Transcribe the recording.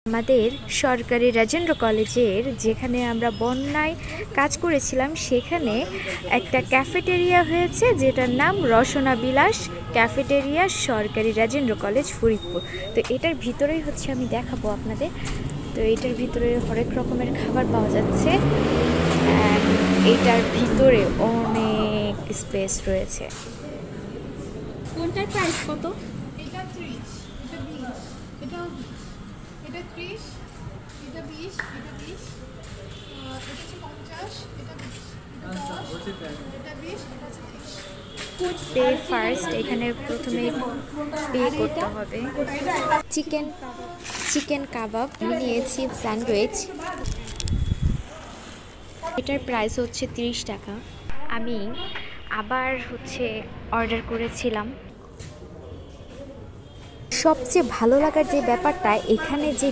আমাদের সরকারি রাজেন্দ্র কলেজের যেখানে আমরা বন্যায় কাজ করেছিলাম সেখানে একটা ক্যাফেটেরিয়া হয়েছে, যেটার নাম রসনা বিলাস ক্যাফেটেরিয়া, সরকারি রাজেন্দ্র কলেজ, ফরিদপুর। তো এটার ভিতরেই হচ্ছে আমি দেখাবো আপনাদের। তো এটার ভিতরে হরেক রকমের খাবার পাওয়া যাচ্ছে। এটার ভিতরে অনেক স্পেস রয়েছে। কোনটার প্রাইস কত? এটা 30, এটা 20, এটা 30, এটা 20, এটা 20, এটা হচ্ছে 50, এটা 20, এটা 10, এটা 20, এটা হচ্ছে 30। পে ফার্স্ট, এখানে প্রথমে পে করতে হবে। চিকেন কাবাব আমি নিয়েছি, স্যান্ডউইচ। এটার প্রাইস হচ্ছে 30 টাকা। আমি আবার অর্ডার করেছিলাম। সবচেয়ে ভালো লাগার যে ব্যাপারটা, এখানে যে